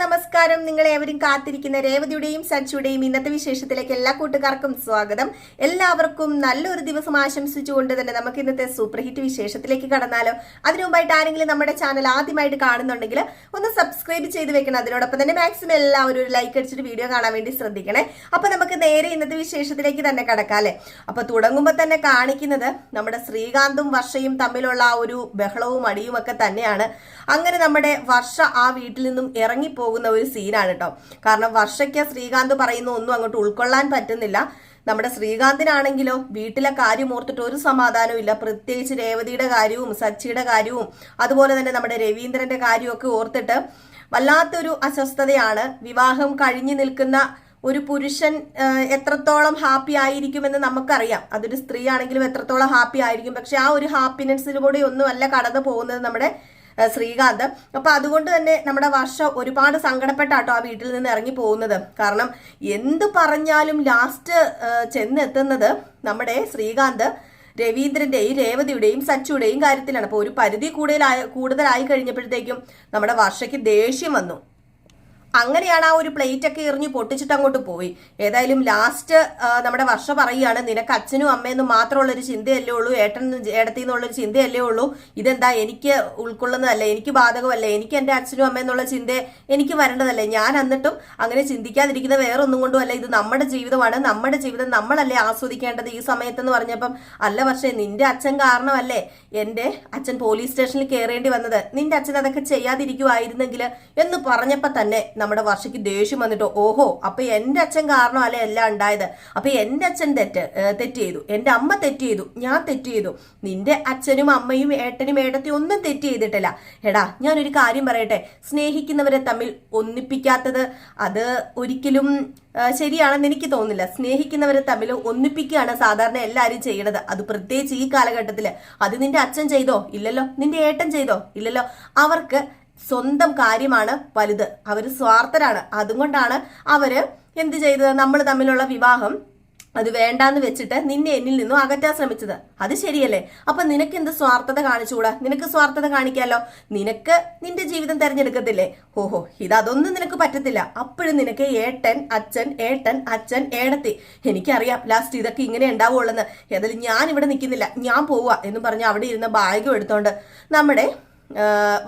നമസ്കാരം. നിങ്ങളേവരും കാത്തിരിക്കുന്ന രേവതിയുടെയും സച്ചുടെയും ഇന്നത്തെ വിശേഷത്തിലേക്ക് എല്ലാ കൂട്ടുകാർക്കും സ്വാഗതം. എല്ലാവർക്കും നല്ലൊരു ദിവസം ആശംസിച്ചുകൊണ്ട് തന്നെ നമുക്ക് ഇന്നത്തെ സൂപ്പർ ഹിറ്റ് വിശേഷത്തിലേക്ക് കടന്നാലോ. അതിനു മുമ്പായിട്ട് ആരെങ്കിലും നമ്മുടെ ചാനൽ ആദ്യമായിട്ട് കാണുന്നുണ്ടെങ്കിൽ ഒന്ന് സബ്സ്ക്രൈബ് ചെയ്ത് വെക്കണം. അതിനോടൊപ്പം തന്നെ മാക്സിമം എല്ലാവരും ഒരു ലൈക്ക് അടിച്ചിട്ട് വീഡിയോ കാണാൻ വേണ്ടി ശ്രദ്ധിക്കണേ. അപ്പൊ നമുക്ക് നേരെ ഇന്നത്തെ വിശേഷത്തിലേക്ക് തന്നെ കടക്കാല്ലേ. അപ്പൊ തുടങ്ങുമ്പോൾ തന്നെ കാണിക്കുന്നത് നമ്മുടെ ശ്രീകാന്തും വർഷയും തമ്മിലുള്ള ആ ഒരു ബഹളവും അടിയും ഒക്കെ തന്നെയാണ്. അങ്ങനെ നമ്മുടെ വർഷ ആ വീട്ടിൽ നിന്നും ഇറങ്ങിപ്പോകുന്ന ഒരു സീനാണ് കേട്ടോ. കാരണം വർഷയ്ക്ക് ശ്രീകാന്ത് പറയുന്ന ഒന്നും അങ്ങോട്ട് ഉൾക്കൊള്ളാൻ പറ്റുന്നില്ല. നമ്മുടെ ശ്രീകാന്തിനാണെങ്കിലോ വീട്ടിലെ കാര്യം ഓർത്തിട്ട് ഒരു സമാധാനവും ഇല്ല. പ്രത്യേകിച്ച് രേവതിയുടെ കാര്യവും സച്ചിയുടെ കാര്യവും അതുപോലെ തന്നെ നമ്മുടെ രവീന്ദ്രന്റെ കാര്യമൊക്കെ ഓർത്തിട്ട് വല്ലാത്തൊരു അസ്വസ്ഥതയാണ്. വിവാഹം കഴിഞ്ഞു നിൽക്കുന്ന ഒരു പുരുഷൻ എത്രത്തോളം ഹാപ്പി ആയിരിക്കുമെന്ന് നമുക്കറിയാം. അതൊരു സ്ത്രീ ആണെങ്കിലും എത്രത്തോളം ഹാപ്പി ആയിരിക്കും. പക്ഷെ ആ ഒരു ഹാപ്പിനെസ്സിലൂടെ ഒന്നുമല്ല കടന്നു പോകുന്നത് നമ്മുടെ ശ്രീകാന്ത്. അപ്പൊ അതുകൊണ്ട് തന്നെ നമ്മുടെ വർഷ ഒരുപാട് സങ്കടപ്പെട്ടാട്ടോ ആ വീട്ടിൽ നിന്ന് ഇറങ്ങി പോകുന്നത്. കാരണം എന്ത് പറഞ്ഞാലും ലാസ്റ്റ് ചെന്നെത്തുന്നത് നമ്മുടെ ശ്രീകാന്ത് രവീന്ദ്രന്റെയും രേവതിയുടെയും സച്ചുടെയും കാര്യത്തിലാണ്. അപ്പൊ ഒരു പരിധി കൂടുതലായി കഴിഞ്ഞപ്പോഴത്തേക്കും നമ്മുടെ വർഷയ്ക്ക് ദേഷ്യം വന്നു. അങ്ങനെയാണ് ആ ഒരു പ്ലേറ്റ് ഒക്കെ എറിഞ്ഞ് പൊട്ടിച്ചിട്ട് അങ്ങോട്ട് പോയി. ഏതായാലും ലാസ്റ്റ് നമ്മുടെ വർഷ പറയുകയാണ്, നിനക്ക് അച്ഛനും അമ്മയെന്നും മാത്രമുള്ളൊരു ചിന്തയല്ലേ ഉള്ളൂ, ഏടത്തിൽ നിന്നുള്ളൊരു ചിന്തയല്ലേ ഉള്ളൂ, ഇതെന്താ എനിക്ക് ഉൾക്കൊള്ളുന്നതല്ലേ, എനിക്ക് ബാധകമല്ലേ, എനിക്ക് എൻ്റെ അച്ഛനും അമ്മയെന്നുള്ള ചിന്ത എനിക്ക് വരേണ്ടതല്ലേ, ഞാൻ എന്നിട്ടും അങ്ങനെ ചിന്തിക്കാതിരിക്കുന്ന വേറെ ഒന്നും കൊണ്ടുമല്ല, ഇത് നമ്മുടെ ജീവിതമാണ്, നമ്മുടെ ജീവിതം നമ്മളല്ലേ ആസ്വദിക്കേണ്ടത് ഈ സമയത്തെന്ന് പറഞ്ഞപ്പം, അല്ല പക്ഷേ നിന്റെ അച്ഛൻ കാരണമല്ലേ എൻ്റെ അച്ഛൻ പോലീസ് സ്റ്റേഷനിൽ കയറേണ്ടി വന്നത്, നിന്റെ അച്ഛൻ അതൊക്കെ ചെയ്യാതിരിക്കുമായിരുന്നെങ്കിൽ എന്ന് പറഞ്ഞപ്പോൾ തന്നെ നമ്മുടെ വർഷയ്ക്ക് ദേഷ്യം വന്നിട്ടോ, ഓഹോ അപ്പൊ എന്റെ അച്ഛൻ കാരണമല്ലേ എല്ലാം ഉണ്ടായത്, അപ്പൊ എന്റെ അച്ഛൻ തെറ്റ് ചെയ്തു, എന്റെ അമ്മ തെറ്റ് ചെയ്തു, ഞാൻ തെറ്റ് ചെയ്തു, നിന്റെ അച്ഛനും അമ്മയും ഏട്ടനും ഏടത്തിയും ഒന്നും തെറ്റ് ചെയ്തിട്ടില്ല. എടാ ഞാനൊരു കാര്യം പറയട്ടെ, സ്നേഹിക്കുന്നവരെ തമ്മിൽ ഒന്നിപ്പിക്കാത്തത് അത് ഒരിക്കലും ശരിയാണെന്ന് എനിക്ക് തോന്നുന്നില്ല. സ്നേഹിക്കുന്നവരെ തമ്മിൽ ഒന്നിപ്പിക്കുകയാണ് സാധാരണ എല്ലാവരും ചെയ്യണത്. അത് പ്രത്യേകിച്ച് ഈ കാലഘട്ടത്തില്. അത് നിന്റെ അച്ഛൻ ചെയ്തോ ഇല്ലല്ലോ, നിന്റെ ഏട്ടൻ ചെയ്തോ ഇല്ലല്ലോ. അവർക്ക് സ്വന്തം കാര്യമാണ് വലുത്, അവര് സ്വാർത്ഥരാണ്. അതുകൊണ്ടാണ് അവര് എന്ത് ചെയ്തത്, നമ്മൾ തമ്മിലുള്ള വിവാഹം അത് വേണ്ടാന്ന് വെച്ചിട്ട് നിന്നെ എന്നിൽ നിന്നും അകറ്റാൻ ശ്രമിച്ചത്. അത് ശരിയല്ലേ? അപ്പൊ നിനക്ക് എന്ത് സ്വാർത്ഥത കാണിച്ചുകൂടാ? നിനക്ക് സ്വാർത്ഥത കാണിക്കാലോ. നിനക്ക് നിന്റെ ജീവിതം തെരഞ്ഞെടുക്കത്തില്ലേ? ഓഹോ ഇതൊന്നും നിനക്ക് പറ്റത്തില്ല. അപ്പോഴും നിനക്ക് ഏട്ടൻ അച്ഛൻ ഏടത്തി. എനിക്കറിയാം ലാസ്റ്റ് ഇതൊക്കെ ഇങ്ങനെ ഉണ്ടാവുള്ളെന്ന്. ഏതായാലും ഞാൻ ഇവിടെ നിൽക്കുന്നില്ല, ഞാൻ പോവുക എന്ന് പറഞ്ഞ് അവിടെ ഇരുന്ന ബാഗും എടുത്തോണ്ട് നമ്മുടെ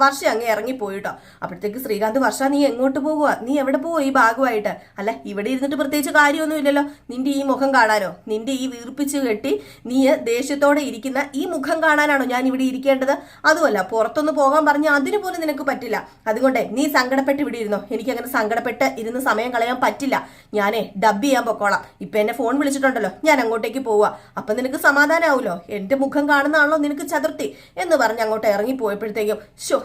വർഷ അങ്ങ് ഇറങ്ങിപ്പോയിട്ടോ. അപ്പോഴത്തേക്ക് ശ്രീകാന്ത്, വർഷ നീ എങ്ങോട്ട് പോകുക, നീ എവിടെ പോവോ ഈ ഭാഗമായിട്ട്? അല്ല ഇവിടെ ഇരുന്നിട്ട് പ്രത്യേകിച്ച് കാര്യമൊന്നും ഇല്ലല്ലോ, നിന്റെ ഈ മുഖം കാണാനോ, നിന്റെ ഈ വീർപ്പിച്ച് കെട്ടി നീ ദേഷ്യത്തോടെ ഇരിക്കുന്ന ഈ മുഖം കാണാനാണോ ഞാൻ ഇവിടെ ഇരിക്കേണ്ടത്? അതുമല്ല പുറത്തൊന്ന് പോകാൻ പറഞ്ഞ അതിന് പോലും നിനക്ക് പറ്റില്ല. അതുകൊണ്ട് നീ സങ്കടപ്പെട്ട് ഇവിടെ ഇരുന്നോ. എനിക്കങ്ങനെ സങ്കടപ്പെട്ട് ഇരുന്ന് സമയം കളയാൻ പറ്റില്ല. ഞാനേ ഡബ് ചെയ്യാൻ പൊക്കോളാം. ഇപ്പൊ എന്നെ ഫോൺ വിളിച്ചിട്ടുണ്ടല്ലോ, ഞാൻ അങ്ങോട്ടേക്ക് പോവാ. അപ്പൊ നിനക്ക് സമാധാനമാവുമല്ലോ, എന്റെ മുഖം കാണുന്നതാണല്ലോ നിനക്ക് ചതുർത്തി എന്ന് പറഞ്ഞ് അങ്ങോട്ട് ഇറങ്ങി പോയപ്പോഴത്തേക്കും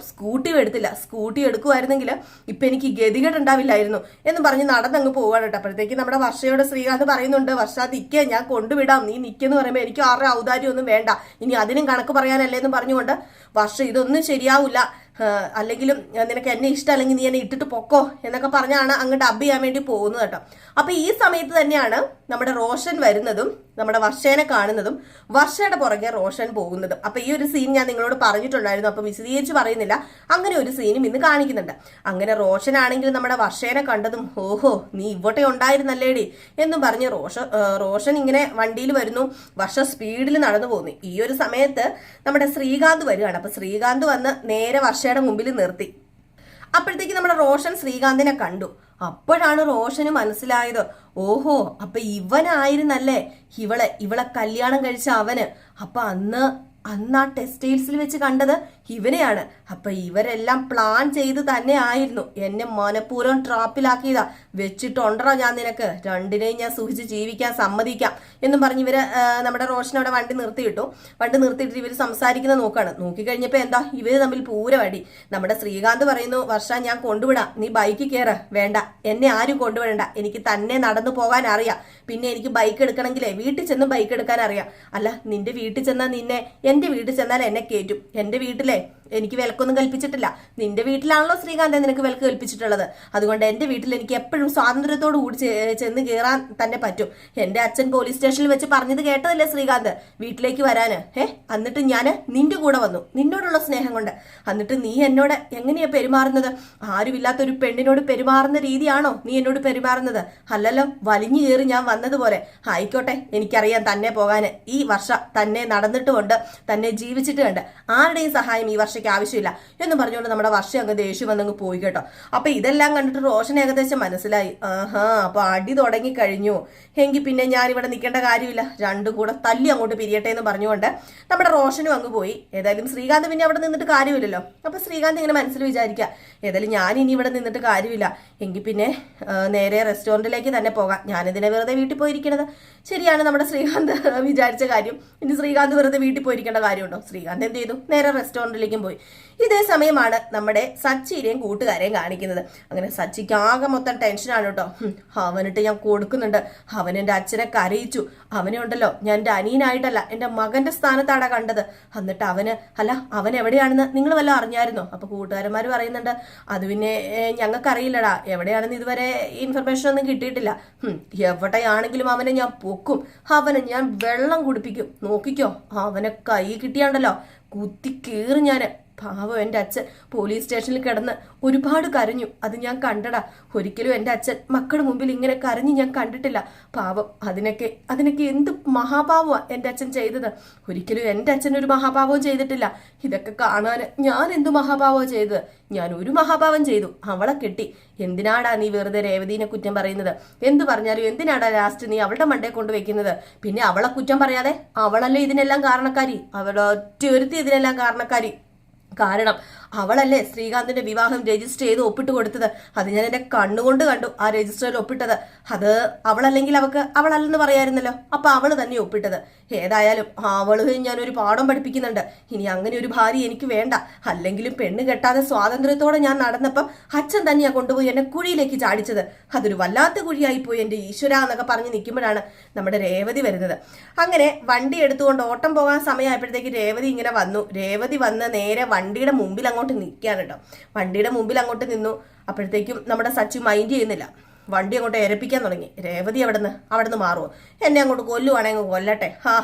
സ്കൂട്ടി എടുത്തില്ല, സ്കൂട്ടി എടുക്കുമായിരുന്നെങ്കിൽ ഇപ്പൊ എനിക്ക് ഗതികേടുണ്ടാവില്ലായിരുന്നു എന്ന് പറഞ്ഞ് നടന്നങ്ങ് പോവാണ് കേട്ടോ. അപ്പോഴത്തേക്ക് നമ്മുടെ വർഷയോട് ശ്രീകാന്ത് പറയുന്നുണ്ട്, വർഷ നിൽക്കേ, ഞാൻ കൊണ്ടുവിടാം, നീ നിൽക്കെന്ന് പറയുമ്പോൾ എനിക്ക് ആരുടെ ഔദാര്യം ഒന്നും വേണ്ട, ഇനി അതിനും കണക്ക് പറയാനല്ലേ എന്ന് പറഞ്ഞുകൊണ്ട് വർഷ ഇതൊന്നും ശരിയാവില്ല, അല്ലെങ്കിലും നിനക്ക് എന്നെ ഇഷ്ടം, അല്ലെങ്കിൽ നീ എന്നെ ഇട്ടിട്ട് പൊക്കോ എന്നൊക്കെ പറഞ്ഞാണ് അങ്ങ് ഡബ് ചെയ്യാൻ വേണ്ടി പോകുന്നത് കേട്ടോ. അപ്പൊ ഈ സമയത്ത് തന്നെയാണ് നമ്മുടെ റോഷൻ വരുന്നതും നമ്മുടെ വർഷേനെ കാണുന്നതും വർഷയുടെ പുറകെ റോഷൻ പോകുന്നതും. അപ്പൊ ഈ ഒരു സീൻ ഞാൻ നിങ്ങളോട് പറഞ്ഞിട്ടുണ്ടായിരുന്നു, അപ്പൊ വിശദീകരിച്ച് പറയുന്നില്ല. അങ്ങനെ ഒരു സീനും ഇന്ന് കാണിക്കുന്നുണ്ട്. അങ്ങനെ റോഷനാണെങ്കിൽ നമ്മുടെ വർഷേനെ കണ്ടതും, ഓഹോ നീ ഇവിടെ ഉണ്ടായിരുന്നല്ലേടി എന്നും പറഞ്ഞ് റോഷൻ ഇങ്ങനെ വണ്ടിയിൽ വരുന്നു. വർഷ സ്പീഡിൽ നടന്നു പോകുന്നു. ഈ ഒരു സമയത്ത് നമ്മുടെ ശ്രീകാന്ത് വരികയാണ്. അപ്പൊ ശ്രീകാന്ത് വന്ന് നേരെ വർഷയുടെ മുമ്പിൽ നിർത്തി. അപ്പോഴത്തേക്ക് നമ്മുടെ റോഷൻ ശ്രീകാന്തിനെ കണ്ടു. അപ്പോഴാണ് റോഷന് മനസ്സിലായത്, ഓഹോ അപ്പൊ ഇവനായിരുന്നല്ലേ ഇവളെ കല്യാണം കഴിച്ച അവന്. അപ്പൊ അന്ന് ആ ടെക്സ്റ്റൈൽസിൽ വെച്ച് കണ്ടത് ഇവനെയാണ്. അപ്പൊ ഇവരെല്ലാം പ്ലാൻ ചെയ്ത് തന്നെ ആയിരുന്നു, എന്നെ മനഃപൂർവ്വം ട്രാപ്പിലാക്കിയതാ. വെച്ചിട്ടുണ്ടോ ഞാൻ നിനക്ക് രണ്ടിനെയും ഞാൻ സൂക്ഷിച്ച് ജീവിക്കാൻ സമ്മതിക്കാം എന്നും പറഞ്ഞ് ഇവര് നമ്മുടെ റോഷൻ അവിടെ വണ്ടി നിർത്തിയിട്ടു. വണ്ടി നിർത്തിയിട്ട് ഇവര് സംസാരിക്കുന്നത് നോക്കാണ്. നോക്കിക്കഴിഞ്ഞപ്പോ എന്താ, ഇവര് തമ്മിൽ പൂരവടി. നമ്മുടെ ശ്രീകാന്ത് പറയുന്നു, വർഷ ഞാൻ കൊണ്ടുവിടാം, നീ ബൈക്കിൽ കയറ. വേണ്ട, എന്നെ ആരും കൊണ്ടുവിടണ്ട, എനിക്ക് തന്നെ നടന്നു പോകാൻ അറിയാം. പിന്നെ എനിക്ക് ബൈക്ക് എടുക്കണമെങ്കിലേ വീട്ടിൽ ചെന്ന് ബൈക്ക് എടുക്കാൻ അറിയാം. അല്ല നിന്റെ വീട്ടിൽ ചെന്നാൽ നിന്നെ, എന്റെ വീട്ടിൽ ചെന്നാൽ എന്നെ കയറ്റും. എന്റെ വീട്ടിലെ എനിക്ക് വിലക്കൊന്നും കൽപ്പിച്ചിട്ടില്ല. നിന്റെ വീട്ടിലാണല്ലോ ശ്രീകാന്ത് നിനക്ക് വിലക്ക് കൽപ്പിച്ചിട്ടുള്ളത്. അതുകൊണ്ട് എന്റെ വീട്ടിൽ എനിക്ക് എപ്പോഴും സ്വാതന്ത്ര്യത്തോടു കൂടി ചെന്ന് കയറാൻ തന്നെ പറ്റും. എന്റെ അച്ഛൻ പോലീസ് സ്റ്റേഷനിൽ വെച്ച് പറഞ്ഞത് കേട്ടതല്ലേ ശ്രീകാന്ത്, വീട്ടിലേക്ക് വരാന്. എന്നിട്ട് ഞാൻ നിന്റെ കൂടെ വന്നു, നിന്നോടുള്ള സ്നേഹം കൊണ്ട്. എന്നിട്ട് നീ എന്നോട് എങ്ങനെയാ പെരുമാറുന്നത്? ആരുമില്ലാത്ത ഒരു പെണ്ണിനോട് പെരുമാറുന്ന രീതിയാണോ നീ എന്നോട് പെരുമാറുന്നത്? അല്ലല്ലോ, വലിഞ്ഞു കയറി ഞാൻ വന്നതുപോലെ. ആയിക്കോട്ടെ, എനിക്കറിയാം തന്നെ പോകാന്. ഈ വർഷം തന്നെ നടന്നിട്ടുമുണ്ട്, തന്നെ ജീവിച്ചിട്ടുമുണ്ട്. ആരുടെയും സഹായം ഈ വർഷയ്ക്ക് ആവശ്യമില്ല എന്ന് പറഞ്ഞുകൊണ്ട് നമ്മുടെ വർഷം അങ്ങ് ദേഷ്യം വന്നങ്ങ് പോയി കേട്ടോ. അപ്പൊ ഇതെല്ലാം കണ്ടിട്ട് റോഷൻ ഏകദേശം മനസ്സിലായി. അപ്പൊ അടി തുടങ്ങി കഴിഞ്ഞു. എങ്കിൽ പിന്നെ ഞാൻ ഇവിടെ നിൽക്കേണ്ട കാര്യമില്ല, രണ്ടും കൂടെ തല്ലി അങ്ങോട്ട് പിരിയട്ടെ എന്ന് പറഞ്ഞുകൊണ്ട് നമ്മുടെ റോഷനും അങ്ങ് പോയി. ഏതായാലും ശ്രീകാന്ത് പിന്നെ അവിടെ നിന്നിട്ട് കാര്യമില്ലല്ലോ. അപ്പൊ ശ്രീകാന്ത് ഇങ്ങനെ മനസ്സിൽ വിചാരിക്കുക, ഏതായാലും ഞാൻ ഇനി ഇവിടെ നിന്നിട്ട് കാര്യമില്ല, എങ്കിൽ പിന്നെ നേരെ റെസ്റ്റോറൻറ്റിലേക്ക് തന്നെ പോകാം. ഞാനിതിനെ വെറുതെ വീട്ടിൽ പോയിരിക്കണത് ശരിയാണ് നമ്മുടെ ശ്രീകാന്ത് വിചാരിച്ച കാര്യം. ഇനി ശ്രീകാന്ത് വെറുതെ വീട്ടിൽ പോയിരിക്കേണ്ട കാര്യമുണ്ടോ? ശ്രീകാന്ത് എന്ത് ചെയ്തു? നേരെ റെസ്റ്റോറൻറ്റിലേക്കും പോയി. ഇതേ സമയമാണ് നമ്മുടെ സച്ചിയുടെയും കൂട്ടുകാരെയും കാണിക്കുന്നത്. അങ്ങനെ സച്ചിക്ക് ആകെ മൊത്തം ടെൻഷനാണ് കേട്ടോ. അവനിട്ട് ഞാൻ കൊടുക്കുന്നുണ്ട്, അവൻ എൻ്റെ അച്ഛനെ കരയിച്ചു. അവനെ ഉണ്ടല്ലോ ഞാൻ എൻ്റെ അനിയനായിട്ടല്ല എൻ്റെ മകന്റെ സ്ഥാനത്താണ് കണ്ടത്. എന്നിട്ട് അവൻ എവിടെയാണെന്ന് നിങ്ങൾ വല്ലതും അറിഞ്ഞായിരുന്നോ? അപ്പൊ കൂട്ടുകാരന്മാർ പറയുന്നുണ്ട്, അത് പിന്നെ ഞങ്ങൾക്കറിയില്ലടാ, എവിടെയാണെന്ന് ഇതുവരെ ഇൻഫർമേഷൻ ഒന്നും കിട്ടിയിട്ടില്ല. എവിടെയാണെങ്കിലും അവനെ ഞാൻ പൊക്കും, അവനെ ഞാൻ വെള്ളം കുടിപ്പിക്കും. നോക്കിക്കോ, അവനെ കൈ കിട്ടിയാണ്ടല്ലോ കുത്തി കീറി ഞാൻ. പാവം എൻ്റെ അച്ഛൻ പോലീസ് സ്റ്റേഷനിൽ കിടന്ന് ഒരുപാട് കരഞ്ഞു, അത് ഞാൻ കണ്ടടാ. ഒരിക്കലും എൻ്റെ അച്ഛൻ മക്കളുടെ മുമ്പിൽ ഇങ്ങനെ കരഞ്ഞ് ഞാൻ കണ്ടിട്ടില്ല. പാവം, അതിനൊക്കെ എന്ത് മഹാപാവമാണ് എൻ്റെ അച്ഛൻ ചെയ്തത്. ഒരിക്കലും എൻ്റെ അച്ഛൻ ഒരു മഹാപാവവും ചെയ്തിട്ടില്ല. ഇതൊക്കെ കാണാൻ ഞാൻ എന്തു മഹാപാവമാണ് ചെയ്തത്? ഞാൻ ഒരു മഹാപാവം ചെയ്തു, അവളെ കെട്ടി. എന്തിനാടാ നീ വെറുതെ രേവതിനെ കുറ്റം പറയുന്നത്? എന്ത് പറഞ്ഞാലും എന്തിനാടാ ലാസ്റ്റ് നീ അവളുടെ മണ്ടയെ കൊണ്ടുവയ്ക്കുന്നത്? പിന്നെ അവളെ കുറ്റം പറയാതെ, അവളല്ലേ ഇതിനെല്ലാം കാരണക്കാരി, അവളൊറ്റ ഒരുത്തി ഇതിനെല്ലാം കാരണക്കാരി. കാരണം അവളല്ലേ ശ്രീകാന്തിന്റെ വിവാഹം രജിസ്റ്റർ ചെയ്ത് ഒപ്പിട്ട് കൊടുത്തത്. അത് ഞാൻ എന്റെ കണ്ണുകൊണ്ട് കണ്ടു, ആ രജിസ്റ്ററിൽ ഒപ്പിട്ടത്. അത് അവളല്ലെങ്കിൽ അവളല്ലെന്ന് പറയായിരുന്നല്ലോ. അപ്പൊ അവള് തന്നെ ഒപ്പിട്ടത്. ഏതായാലും അവള് ഞാനൊരു പാഠം പഠിപ്പിക്കുന്നുണ്ട്. ഇനി അങ്ങനെ ഒരു ഭാര്യ എനിക്ക് വേണ്ട. അല്ലെങ്കിലും പെണ്ണ് കെട്ടാതെ സ്വാതന്ത്ര്യത്തോടെ ഞാൻ നടന്നപ്പം അച്ഛൻ തന്നെയാ കൊണ്ടുപോയി എന്നെ കുഴിയിലേക്ക് ചാടിച്ചത്. അതൊരു വല്ലാത്ത കുഴിയായി പോയി എന്റെ ഈശ്വര എന്നൊക്കെ പറഞ്ഞ് നിൽക്കുമ്പോഴാണ് നമ്മുടെ രേവതി വരുന്നത്. അങ്ങനെ വണ്ടി എടുത്തുകൊണ്ട് ഓട്ടം പോകാൻ സമയമായപ്പോഴത്തേക്ക് രേവതി ഇങ്ങനെ വന്നു. രേവതി വന്ന് നേരെ വണ്ടിയുടെ മുമ്പിൽ അങ്ങോട്ട് നിൽക്കുകയാണ് കേട്ടോ. വണ്ടിയുടെ മുമ്പിൽ അങ്ങോട്ട് നിന്നു. അപ്പോഴത്തേക്കും നമ്മുടെ സച്ചു മൈൻഡ് ചെയ്യുന്നില്ല, വണ്ടി അങ്ങോട്ട് എരപ്പിക്കാൻ തുടങ്ങി. രേവതി അവിടുന്ന് മാറുമോ? എന്നെ അങ്ങോട്ട് കൊല്ലുവാണെങ്കിൽ കൊല്ലട്ടെ,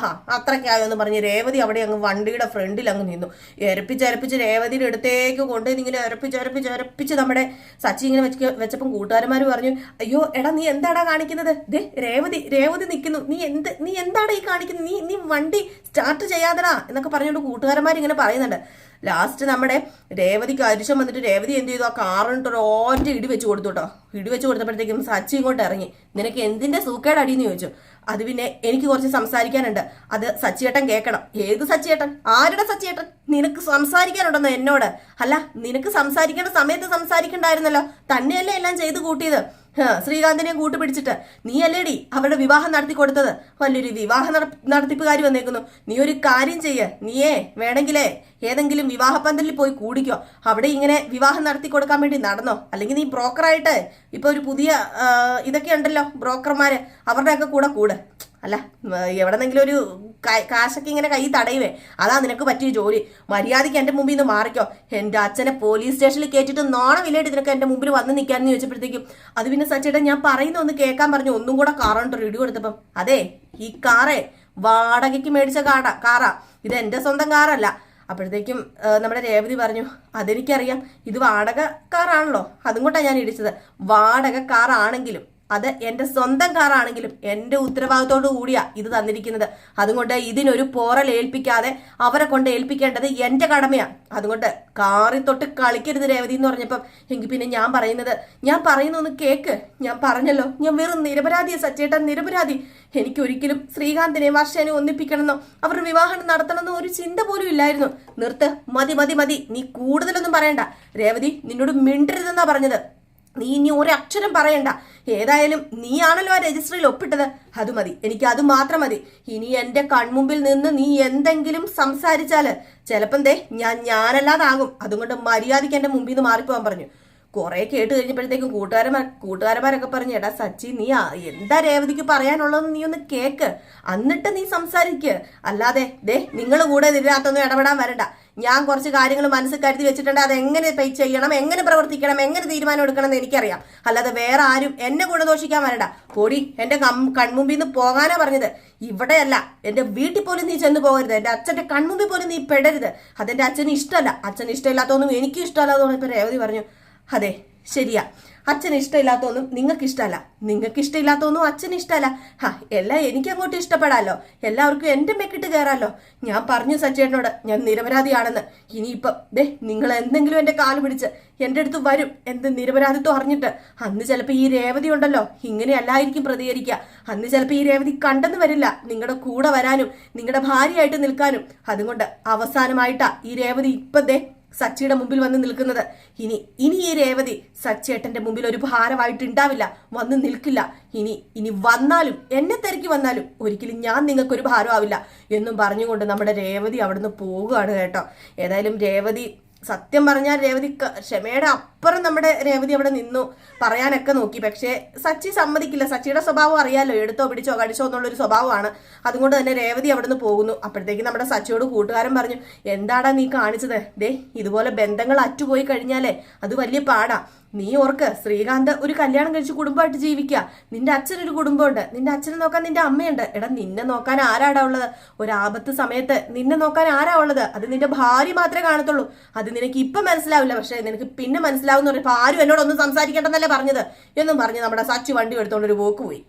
അത്രയ്ക്കായോ എന്ന് പറഞ്ഞ് രേവതി അവിടെ അങ്ങ് വണ്ടിയുടെ ഫ്രണ്ടിൽ അങ്ങ് നിന്നു. എരപ്പിച്ച് രേവതിയുടെ അടുത്തേക്ക് കൊണ്ടുപോയി ഇങ്ങനെ എരപ്പിച്ച് നമ്മുടെ സച്ചി ഇങ്ങനെ വെച്ചപ്പം കൂട്ടുകാരന്മാർ പറഞ്ഞു, അയ്യോ എടാ നീ എന്താടാ കാണിക്കുന്നത്? ദേ രേവതി നിൽക്കുന്നു, നീ എന്താടാ ഈ കാണിക്കുന്നത്? നീ വണ്ടി സ്റ്റാർട്ട് ചെയ്യാതെടാ എന്നൊക്കെ പറഞ്ഞുകൊണ്ട് കൂട്ടുകാരന്മാർ ഇങ്ങനെ പറയുന്നുണ്ട്. ലാസ്റ്റ് നമ്മുടെ രേവതിക്ക് അരിശം വന്നിട്ട് രേവതി എന്ത് ചെയ്തു? ആ കാറിനിട്ട് ഒരൊറ്റ ഇടി വെച്ച് കൊടുത്തു കേട്ടോ. ഇടി വെച്ച് കൊടുത്തപ്പോഴത്തേക്കും സച്ചി ഇങ്ങോട്ട് ഇറങ്ങി. നിനക്ക് എന്തിന്റെ സൂക്കേട് അടിയെന്ന് ചോദിച്ചു. അത് പിന്നെ എനിക്ക് കുറച്ച് സംസാരിക്കാനുണ്ട്, അത് സച്ചിയേട്ടൻ കേൾക്കണം. ഏത് സച്ചിയേട്ടൻ? ആരുടെ സച്ചിയേട്ടൻ? നിനക്ക് സംസാരിക്കാനുണ്ടെന്നോ എന്നോട്? അല്ല, നിനക്ക് സംസാരിക്കേണ്ട സമയത്ത് സംസാരിക്കണ്ടായിരുന്നല്ലോ, തന്നെയല്ലേ എല്ലാം ചെയ്ത് കൂട്ടിയത്. ശ്രീകാന്തിനെ കൂട്ടുപിടിച്ചിട്ട് നീ അല്ലേടി അവരുടെ വിവാഹം നടത്തി കൊടുത്തത്. വലിയൊരു വിവാഹ നടത്തിപ്പുകാരി വന്നേക്കുന്നു. നീ ഒരു കാര്യം ചെയ്യ്, നീയേ വേണമെങ്കിലേ ഏതെങ്കിലും വിവാഹപ്പന്തലിൽ പോയി കൂടിക്കോ. അവിടെ ഇങ്ങനെ വിവാഹം നടത്തി കൊടുക്കാൻ വേണ്ടി നടന്നോ. അല്ലെങ്കിൽ നീ ബ്രോക്കറായിട്ട് ഇപ്പൊ ഒരു പുതിയ ഇതൊക്കെ ഉണ്ടല്ലോ ബ്രോക്കർമാര്, അവരുടെയൊക്കെ കൂടെ അല്ല എവിടെന്നെങ്കിലും ഒരു കാശൊക്കെ ഇങ്ങനെ കൈ തടയുവേ, അതാ നിനക്ക് പറ്റിയ ജോലി. മര്യാദയ്ക്ക് എന്റെ മുമ്പിൽ നിന്ന് മാറിക്കോ. എന്റെ അച്ഛനെ പോലീസ് സ്റ്റേഷനിൽ കയറ്റിട്ട് നാണമില്ലായിട്ട് നിനക്ക് എന്റെ മുമ്പിൽ വന്ന് നിൽക്കാന്ന് ചോദിച്ചപ്പോഴത്തേക്കും അത് പിന്നെ സച്ചേട്ടൻ ഞാൻ പറയുന്ന ഒന്ന് കേൾക്കാൻ പറഞ്ഞു. ഒന്നും കൂടെ കാറുണ്ടോ ഇടി കൊടുത്തപ്പം, അതെ ഈ കാറേ വാടകയ്ക്ക് മേടിച്ച കാറാ, ഇത് എന്റെ സ്വന്തം കാറല്ല. അപ്പോഴത്തേക്കും നമ്മുടെ രേവതി പറഞ്ഞു, അതെനിക്കറിയാം, ഇത് വാടക കാറാണല്ലോ, അതും കൊണ്ടാണ് ഞാൻ ഇടിച്ചത്. വാടക കാറാണെങ്കിലും അത് എന്റെ സ്വന്തം കാറാണെങ്കിലും എന്റെ ഉത്തരവാദിത്തോടു കൂടിയാ ഇത് തന്നിരിക്കുന്നത്. അതുകൊണ്ട് ഇതിനൊരു പോറൽ ഏൽപ്പിക്കാതെ അവരെ കൊണ്ട് ഏൽപ്പിക്കേണ്ടത് എന്റെ കടമയാ. അതുകൊണ്ട് കാറിൽ തൊട്ട് കളിക്കരുത് രേവതി എന്ന് പറഞ്ഞപ്പം എങ്കിൽ പിന്നെ ഞാൻ പറയുന്നൊന്ന് കേക്ക്. ഞാൻ പറഞ്ഞല്ലോ, ഞാൻ വെറും നിരപരാധിയെ സച്ചേട്ടൻ, നിരപരാധി. എനിക്കൊരിക്കലും ശ്രീകാന്തിനെ വർഷേനെ ഒന്നിപ്പിക്കണമെന്നോ അവരുടെ വിവാഹം നടത്തണമെന്നോ ഒരു ചിന്ത പോലും ഇല്ലായിരുന്നു. നിർത്ത്, മതി, നീ കൂടുതലൊന്നും പറയണ്ട. രേവതി നിന്നോട് മിണ്ടരുതെന്നാ പറഞ്ഞത്. നീ ഇനി ഒരക്ഷരം പറയണ്ട. ഏതായാലും നീയാണല്ലോ ആ രജിസ്റ്ററിൽ ഒപ്പിട്ടത്, അത് മതി, എനിക്ക് അത് മാത്രം മതി. ഇനി എന്റെ കൺമുമ്പിൽ നിന്ന് നീ എന്തെങ്കിലും സംസാരിച്ചാല് ചിലപ്പം ഞാനല്ലാതാകും. അതുകൊണ്ട് മര്യാദയ്ക്ക് എന്റെ മുമ്പിൽ നിന്ന് മാറിപ്പോവാൻ പറഞ്ഞു. കുറെ കേട്ട് കഴിഞ്ഞപ്പോഴത്തേക്കും കൂട്ടുകാരന്മാരൊക്കെ പറഞ്ഞു, എടാ സച്ചി നീ എന്താ രേവതിക്ക് പറയാനുള്ളതെന്ന് നീ ഒന്ന് കേക്ക്, എന്നിട്ട് നീ സംസാരിക്ക്. അല്ലാതെ നിങ്ങൾ കൂടെ ഇതിനകത്തൊന്നും ഇടപെടാൻ വരണ്ട. ഞാൻ കുറച്ച് കാര്യങ്ങൾ മനസ്സിൽ കരുതി വെച്ചിട്ടുണ്ട്. അത് എങ്ങനെ ചെയ്യണം, എങ്ങനെ പ്രവർത്തിക്കണം, എങ്ങനെ തീരുമാനം എടുക്കണം എന്ന് എനിക്കറിയാം. അല്ലാതെ വേറെ ആരും എന്നെ ഗുണദോഷിക്കാൻ വരണ്ട. പൊടി, എന്റെ കൺമുമ്പിൽ നിന്ന് പോകാനാ പറഞ്ഞത്. ഇവിടെയല്ല, എന്റെ വീട്ടിൽ പോലും നീ ചെന്ന് പോകരുത്. എന്റെ അച്ഛന്റെ കൺമുമ്പിൽ പോലും നീ പെടരുത്. അതെന്റെ അച്ഛന് ഇഷ്ടമല്ല. അച്ഛന് ഇഷ്ടമില്ലാത്തൊന്നും എനിക്കും ഇഷ്ടമല്ലാത്തതുകൊണ്ട് ഇപ്പൊ രേവതി പറഞ്ഞു, അതെ ശരിയാ, അച്ഛന് ഇഷ്ടമില്ലാത്തൊന്നും നിങ്ങൾക്ക് ഇഷ്ടമല്ല, നിങ്ങൾക്ക് ഇഷ്ടമില്ലാത്തൊന്നും അച്ഛന് ഇഷ്ടമല്ല. എല്ലാം എനിക്ക് അങ്ങോട്ട് ഇഷ്ടപ്പെടാമല്ലോ, എല്ലാവർക്കും എന്റെ മെക്കിട്ട് കയറാമല്ലോ. ഞാൻ പറഞ്ഞു സച്ചേട്ടനോട് ഞാൻ നിരപരാധിയാണെന്ന്. ഇനിയിപ്പം നിങ്ങൾ എന്തെങ്കിലും എന്റെ കാല് പിടിച്ച് എന്റെ അടുത്ത് വരും എന്ത് നിരപരാധിത്വം അറിഞ്ഞിട്ട്, അന്ന് ചിലപ്പോൾ ഈ രേവതി ഉണ്ടല്ലോ ഇങ്ങനെയല്ലായിരിക്കും പ്രതികരിക്കുക. അന്ന് ചിലപ്പോൾ ഈ രേവതി കണ്ടെന്ന് വരില്ല നിങ്ങളുടെ കൂടെ വരാനും നിങ്ങളുടെ ഭാര്യയായിട്ട് നിൽക്കാനും. അതുകൊണ്ട് അവസാനമായിട്ടാ ഈ രേവതി ഇപ്പം സച്ചിയുടെ മുമ്പിൽ വന്ന് നിൽക്കുന്നത്. ഇനി ഈ രേവതി സച്ചേട്ടന്റെ മുമ്പിൽ ഒരു ഭാരമായിട്ടുണ്ടാവില്ല, വന്ന് നിൽക്കില്ല. ഇനി വന്നാലും എന്നെ തിരക്കി വന്നാലും ഒരിക്കലും ഞാൻ നിങ്ങൾക്കൊരു ഭാരമാവില്ല എന്നും പറഞ്ഞുകൊണ്ട് നമ്മുടെ രേവതി അവിടുന്ന് പോവുകയാണ് കേട്ടോ. ഏതായാലും രേവതി, സത്യം പറഞ്ഞാൽ രേവതി ക്ഷമയുടെ അപ്പുറം നമ്മുടെ രേവതി അവിടെ നിന്നു പറയാനൊക്കെ നോക്കി. പക്ഷേ സച്ചി സമ്മതിക്കില്ല. സച്ചിയുടെ സ്വഭാവം അറിയാലോ, എടുത്തോ പിടിച്ചോ കടിച്ചോ എന്നുള്ളൊരു സ്വഭാവമാണ്. അതുകൊണ്ട് തന്നെ രേവതി അവിടുന്ന് പോകുന്നു. അപ്പോഴത്തേക്ക് നമ്മുടെ സച്ചിയോട് കൂട്ടുകാരൻ പറഞ്ഞു, എന്താടാ നീ കാണിച്ചത്? ഇതുപോലെ ബന്ധങ്ങൾ അറ്റുപോയി കഴിഞ്ഞാലേ അത് വലിയ പാടാ. നീ ഓർക്ക്, ശ്രീകാന്ത് ഒരു കല്യാണം കഴിച്ച് കുടുംബമായിട്ട് ജീവിക്കുക. നിന്റെ അച്ഛനൊരു കുടുംബമുണ്ട്, നിന്റെ അച്ഛനെ നോക്കാൻ നിന്റെ അമ്മയുണ്ട്. എടാ, നിന്നെ നോക്കാൻ ആരാടാ ഉള്ളത്? ഒരാപത്ത് സമയത്ത് നിന്നെ നോക്കാൻ ആരാ ഉള്ളത്? അത് നിന്റെ ഭാര്യ മാത്രമേ കാണത്തുള്ളൂ. അത് നിനക്ക് ഇപ്പൊ മനസ്സിലാവില്ല, പക്ഷെ നിനക്ക് പിന്നെ മനസ്സിലാവുന്ന പറഞ്ഞപ്പോ ആരും എന്നോടൊന്നും സംസാരിക്കണ്ടെന്നല്ലേ പറഞ്ഞത് എന്നും പറഞ്ഞ് നമ്മുടെ സച്ചു വണ്ടി എടുത്തോണ്ട് ഒരു പോക്ക് പോയി.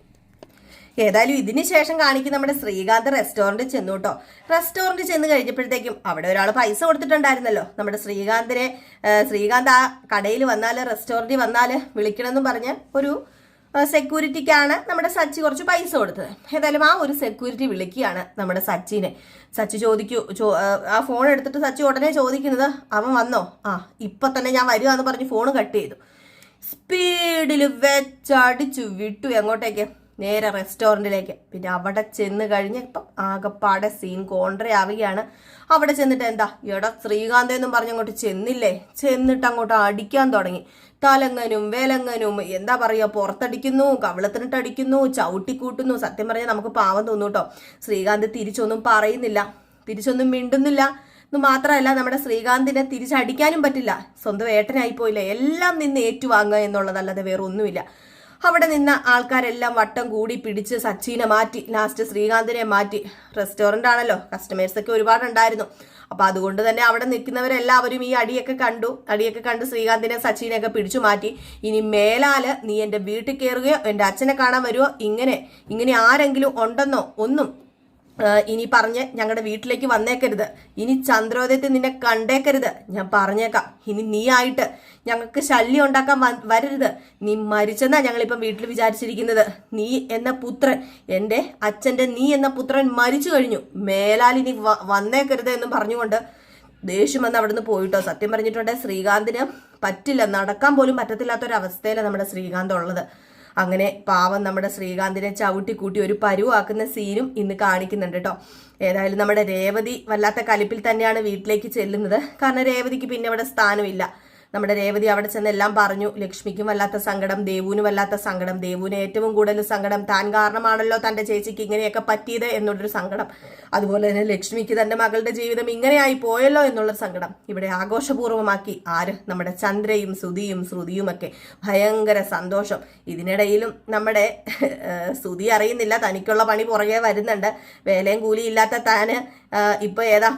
ഏതായാലും ഇതിന് ശേഷം കാണിക്കും നമ്മുടെ ശ്രീകാന്ത് റെസ്റ്റോറൻറ്റിൽ ചെന്നു കേട്ടോ. റെസ്റ്റോറൻറ്റിൽ ചെന്ന് കഴിഞ്ഞപ്പോഴത്തേക്കും അവിടെ ഒരാൾ പൈസ കൊടുത്തിട്ടുണ്ടായിരുന്നല്ലോ. നമ്മുടെ ശ്രീകാന്ത് ആ കടയിൽ വന്നാൽ, റെസ്റ്റോറൻറ്റിൽ വന്നാൽ വിളിക്കണമെന്നും പറഞ്ഞ് ഒരു സെക്യൂരിറ്റിക്കാണ് നമ്മുടെ സച്ചി കുറച്ച് പൈസ കൊടുത്തത്. ഏതായാലും ആ ഒരു സെക്യൂരിറ്റി വിളിക്കുകയാണ് നമ്മുടെ സച്ചിനെ. സച്ചി ആ ഫോൺ എടുത്തിട്ട് സച്ചി ഉടനെ ചോദിക്കുന്നത്, അവൻ വന്നോ? ഇപ്പൊ തന്നെ ഞാൻ വരിക എന്ന് പറഞ്ഞ് ഫോൺ കട്ട് ചെയ്തു. സ്പീഡിൽ വെച്ചടിച്ചു വിട്ടു. എങ്ങോട്ടേക്ക്? നേരെ റെസ്റ്റോറൻറ്റിലേക്ക്. പിന്നെ അവിടെ ചെന്ന് കഴിഞ്ഞപ്പം ആകെപ്പാടെ സീൻ കോൺട്രേ ആവുകയാണ്. അവിടെ ചെന്നിട്ട് എന്താ, എടാ ശ്രീകാന്ത് എന്നും പറഞ്ഞങ്ങോട്ട് ചെന്നില്ലേ, ചെന്നിട്ട് അങ്ങോട്ട് അടിക്കാൻ തുടങ്ങി. തലങ്ങനും വേലങ്ങനും എന്താ പറയുക, പുറത്തടിക്കുന്നു, കവിളത്തിനിട്ടടിക്കുന്നു, ചവിട്ടിക്കൂട്ടുന്നു. സത്യം പറഞ്ഞാൽ നമുക്ക് പാവം തോന്നും കേട്ടോ. ശ്രീകാന്ത് തിരിച്ചൊന്നും പറയുന്നില്ല, തിരിച്ചൊന്നും മിണ്ടുന്നില്ല എന്ന് മാത്രമല്ല, നമ്മുടെ ശ്രീകാന്തിനെ തിരിച്ചടിക്കാനും പറ്റില്ല. സ്വന്തം ഏട്ടനായി പോയില്ലേ, എല്ലാം നിന്ന് ഏറ്റുവാങ്ങുക എന്നുള്ളതല്ലാതെ വേറെ ഒന്നുമില്ല. അവിടെ നിന്ന ആൾക്കാരെല്ലാം വട്ടം കൂടി പിടിച്ച് സച്ചിനെ മാറ്റി, ലാസ്റ്റ് ശ്രീകാന്തിനെ മാറ്റി. റെസ്റ്റോറൻ്റ് ആണല്ലോ, കസ്റ്റമേഴ്സൊക്കെ ഒരുപാടുണ്ടായിരുന്നു. അപ്പൊ അതുകൊണ്ട് തന്നെ അവിടെ നിൽക്കുന്നവരെല്ലാവരും ഈ അടിയൊക്കെ കണ്ട് ശ്രീകാന്തിനെ സച്ചിനെയൊക്കെ പിടിച്ചു മാറ്റി. ഇനി മേലാല് നീ എന്റെ വീട്ടിൽ കയറുകയോ എന്റെ അച്ഛനെ കാണാൻ വരുവോ, ഇങ്ങനെ ആരെങ്കിലും ഉണ്ടെന്നോ ഒന്നും ഇനി പറഞ്ഞ് ഞങ്ങളുടെ വീട്ടിലേക്ക് വന്നേക്കരുത്. ഇനി ചന്ദ്രോദയത്തിൽ നിന്നെ കണ്ടേക്കരുത്. ഞാൻ പറഞ്ഞേക്കാം, ഇനി നീ ആയിട്ട് ഞങ്ങൾക്ക് ശല്യം ഉണ്ടാക്കാൻ വരരുത്. നീ മരിച്ചെന്നാ ഞങ്ങളിപ്പം വീട്ടിൽ വിചാരിച്ചിരിക്കുന്നത്. നീ എന്ന പുത്രൻ, എൻ്റെ അച്ഛൻ്റെ നീ എന്ന പുത്രൻ മരിച്ചു കഴിഞ്ഞു. മേലാൽ ഇനി വന്നേക്കരുത് എന്നും പറഞ്ഞുകൊണ്ട് ദേഷ്യം വന്ന് അവിടുന്ന് പോയിട്ടോ. സത്യം പറഞ്ഞിട്ടുണ്ടെങ്കിൽ ശ്രീകാന്തിന് പറ്റില്ല, നടക്കാൻ പോലും പറ്റത്തില്ലാത്തൊരവസ്ഥയിലാണ് നമ്മുടെ ശ്രീകാന്ത് ഉള്ളത്. അങ്ങനെ പാവം നമ്മുടെ ശ്രീകാന്തിനെ ചവിട്ടിക്കൂട്ടി ഒരു പരുവാക്കുന്ന സീനും ഇന്ന് കാണിക്കുന്നുണ്ട് കേട്ടോ. ഏതായാലും നമ്മുടെ രേവതി വല്ലാത്ത കലിപ്പിൽ തന്നെയാണ് വീട്ടിലേക്ക് ചെല്ലുന്നത്. കാരണം രേവതിക്ക് പിന്നെ അവിടെ സ്ഥാനമില്ല. നമ്മുടെ രേവതി അവിടെ ചെന്ന് എല്ലാം പറഞ്ഞു. ലക്ഷ്മിക്കും വല്ലാത്ത സങ്കടം, ദേവുവിനും വല്ലാത്ത സങ്കടം. ദേവുവിന് ഏറ്റവും കൂടുതൽ സങ്കടം താൻ കാരണമാണല്ലോ തന്റെ ചേച്ചിക്ക് ഇങ്ങനെയൊക്കെ പറ്റിയത് എന്നുള്ളൊരു സങ്കടം. അതുപോലെ തന്നെ ലക്ഷ്മിക്ക് തന്റെ മകളുടെ ജീവിതം ഇങ്ങനെയായി പോയല്ലോ എന്നുള്ളൊരു സങ്കടം. ഇവിടെ ആഘോഷപൂർവ്വമാക്കി നമ്മുടെ ചന്ദ്രയും സുധിയും ശ്രുതിയും ഒക്കെ ഭയങ്കര സന്തോഷം. ഇതിനിടയിലും നമ്മുടെ ശ്രുതി അറിയുന്നില്ല തനിക്കുള്ള പണി പുറകെ വരുന്നുണ്ട്. വേലയും കൂലിയില്ലാത്ത താന് ഇപ്പൊ ഏതാ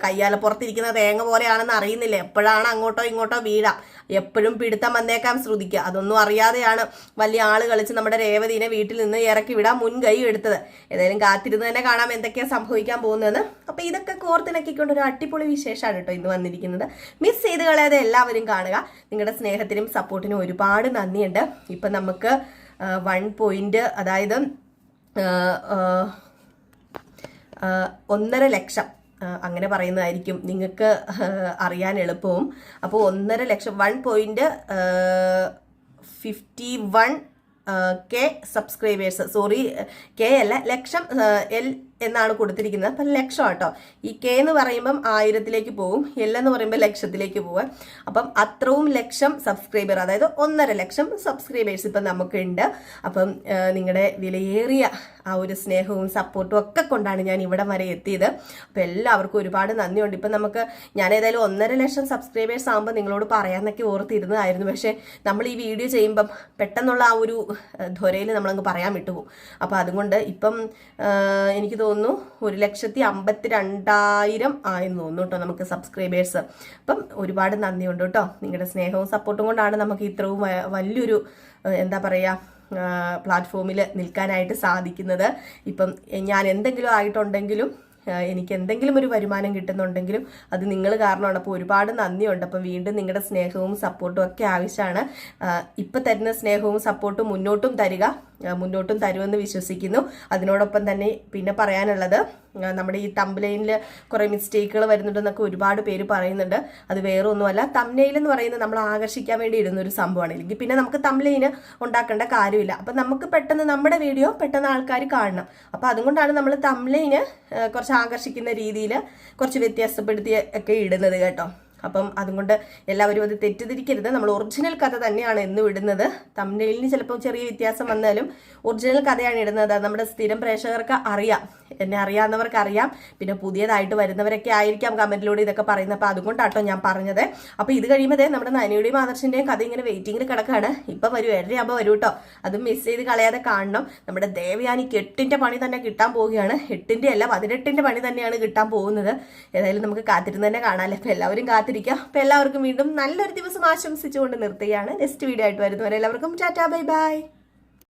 കയ്യാലപ്പുറത്തിരിക്കുന്ന തേങ്ങ പോലെയാണെന്ന് അറിയുന്നില്ല. എപ്പോഴാണ് അങ്ങോട്ടോ ഇങ്ങോട്ടോ വീഴാം, എപ്പോഴും പിടുത്തം വന്നേക്കാം ശ്രുതിക്ക്. അതൊന്നും അറിയാതെയാണ് വലിയ ആള് കളിച്ച് നമ്മുടെ രേവതിനെ വീട്ടിൽ നിന്ന് ഇറക്കി വിടാൻ മുൻകൈ എടുത്തത്. ഏതായാലും കാത്തിരുന്ന് തന്നെ കാണാം എന്തൊക്കെയാ സംഭവിക്കാൻ പോകുന്നതെന്ന്. അപ്പൊ ഇതൊക്കെ കോർത്തിണക്കിക്കൊണ്ട് ഒരു അടിപൊളി വിശേഷമാണ് കേട്ടോ ഇന്ന് വന്നിരിക്കുന്നത്. മിസ് ചെയ്ത് കളയാതെ എല്ലാവരും കാണുക. നിങ്ങളുടെ സ്നേഹത്തിനും സപ്പോർട്ടിനും ഒരുപാട് നന്ദിയുണ്ട്. ഇപ്പൊ നമുക്ക് 1 പോയിന്റ്, അതായത് 1.5 ലക്ഷം അങ്ങനെ പറയുന്നതായിരിക്കും നിങ്ങൾക്ക് അറിയാൻ എളുപ്പവും. അപ്പോൾ 1.5 ലക്ഷം 1.51K സബ്സ്ക്രൈബേഴ്സ്, സോറി K അല്ല ലക്ഷം, എന്നാണ് കൊടുത്തിരിക്കുന്നത്. അപ്പം ലക്ഷം കേട്ടോ. ഈ കെ എന്ന് പറയുമ്പം 1000-ലേക്ക് പോകും, എൽ എന്ന് പറയുമ്പോൾ ലക്ഷത്തിലേക്ക് പോവുക. അപ്പം അത്രയും ലക്ഷം സബ്സ്ക്രൈബർ, അതായത് 1.5 ലക്ഷം സബ്സ്ക്രൈബേഴ്സ് ഇപ്പം നമുക്കുണ്ട്. അപ്പം നിങ്ങളുടെ വിലയേറിയ ആ ഒരു സ്നേഹവും സപ്പോർട്ടും ഒക്കെ കൊണ്ടാണ് ഞാൻ ഇവിടെ വരെ എത്തിയത്. അപ്പം എല്ലാവർക്കും ഒരുപാട് നന്ദിയുണ്ട്. ഇപ്പം ഞാൻ ഏതായാലും 1.5 ലക്ഷം സബ്സ്ക്രൈബേഴ്സ് ആകുമ്പോൾ നിങ്ങളോട് പറയാമെന്നൊക്കെ ഓർത്തിരുന്നതായിരുന്നു. പക്ഷേ നമ്മൾ ഈ വീഡിയോ ചെയ്യുമ്പം പെട്ടെന്നുള്ള ആ ഒരു ധ്വരയിൽ നമ്മളങ്ങ് പറയാൻ വിട്ടുപോകും. അപ്പം അതുകൊണ്ട് ഇപ്പം എനിക്ക് തോന്നുന്നു 1,52,000 ആയെന്ന് തോന്നുന്നു കേട്ടോ നമുക്ക് സബ്സ്ക്രൈബേഴ്സ്. അപ്പം ഒരുപാട് നന്ദിയുണ്ട് കേട്ടോ. നിങ്ങളുടെ സ്നേഹവും സപ്പോർട്ടും കൊണ്ടാണ് നമുക്ക് ഇത്രയും വലിയൊരു എന്താ പറയുക പ്ലാറ്റ്ഫോമിൽ നിൽക്കാനായിട്ട് സാധിക്കുന്നത്. ഇപ്പം ഞാൻ എന്തെങ്കിലും ആയിട്ടുണ്ടെങ്കിലും എനിക്ക് എന്തെങ്കിലും ഒരു വരുമാനം കിട്ടുന്നുണ്ടെങ്കിലും അത് നിങ്ങൾ കാരണമാണ്. അപ്പോൾ ഒരുപാട് നന്ദിയുണ്ട്. അപ്പം വീണ്ടും നിങ്ങളുടെ സ്നേഹവും സപ്പോർട്ടും ഒക്കെ ആവശ്യമാണ്. ഇപ്പം തരുന്ന സ്നേഹവും സപ്പോർട്ടും മുന്നോട്ടും തരുമെന്ന് വിശ്വസിക്കുന്നു. അതിനോടൊപ്പം തന്നെ പിന്നെ പറയാനുള്ളത്, നമ്മുടെ ഈ തംബ്നെയിലിൽ കുറേ മിസ്റ്റേക്കുകൾ വരുന്നുണ്ടെന്നൊക്കെ ഒരുപാട് പേര് പറയുന്നുണ്ട്. അത് വേറെ ഒന്നുമല്ല, തംബ്നെയിൽ എന്ന് പറയുന്നത് നമ്മൾ ആകർഷിക്കാൻ വേണ്ടി ഇടുന്ന ഒരു സംഭവമാണ്. അല്ലെങ്കിൽ പിന്നെ നമുക്ക് തംബ്നെയില് ഉണ്ടാക്കേണ്ട കാര്യമില്ല. അപ്പം നമുക്ക് പെട്ടെന്ന് നമ്മുടെ വീഡിയോ പെട്ടെന്ന് ആൾക്കാർ കാണണം. അപ്പം അതുകൊണ്ടാണ് നമ്മൾ തംബ്നെയില് കുറച്ച് ആകർഷിക്കുന്ന രീതിയിൽ കുറച്ച് വ്യത്യാസപ്പെടുത്തി ഒക്കെ ഇടുന്നത് കേട്ടോ. അപ്പം അതുകൊണ്ട് എല്ലാവരും അത് തെറ്റിദ്ധരിക്കരുത്. നമ്മൾ ഒറിജിനൽ കഥ തന്നെയാണ് എന്നും ഇടുന്നത്. തംബ്നെയിലിന് ചിലപ്പോൾ ചെറിയ വ്യത്യാസം വന്നാലും ഒറിജിനൽ കഥയാണ് ഇടുന്നത്. നമ്മുടെ സ്ഥിരം പ്രേക്ഷകർക്ക് അറിയാം, എന്നെ അറിയാവുന്നവർക്ക് അറിയാം. പിന്നെ പുതിയതായിട്ട് വരുന്നവരൊക്കെ ആയിരിക്കാം കമന്റിലൂടെ ഇതൊക്കെ പറയുന്നത്. അപ്പോൾ അതുകൊണ്ടാട്ടോ ഞാൻ പറഞ്ഞത്. അപ്പോൾ ഇത് കഴിയുമ്പോൾ നമ്മുടെ നനിയുടെയും ആദർശിന്റെയും കഥ ഇങ്ങനെ വെയിറ്റിംഗിൽ കിടക്കാണ്. ഇപ്പം വരും, 7:30 വരും കേട്ടോ. അതും മിസ് ചെയ്ത് കളയാതെ കാണണം. നമ്മുടെ ദേവയാനിക്ക് 8ന്റെ പണി തന്നെ കിട്ടാൻ പോവുകയാണ്. 8ന്റെ അല്ല 18ന്റെ പണി തന്നെയാണ് കിട്ടാൻ പോകുന്നത്. ഏതായാലും നമുക്ക് കാത്തിരുന്ന് തന്നെ കാണാമല്ലേ. അപ്പോൾ എല്ലാവരും കാത്തിരിക്കാം. അപ്പോൾ എല്ലാവർക്കും വീണ്ടും നല്ലൊരു ദിവസം ആശംസിച്ചുകൊണ്ട് നിർത്തുകയാണ്. നെക്സ്റ്റ് വീഡിയോ ആയിട്ട് വരുന്നവരെ എല്ലാവർക്കും ടാറ്റാ, ബൈ ബൈ.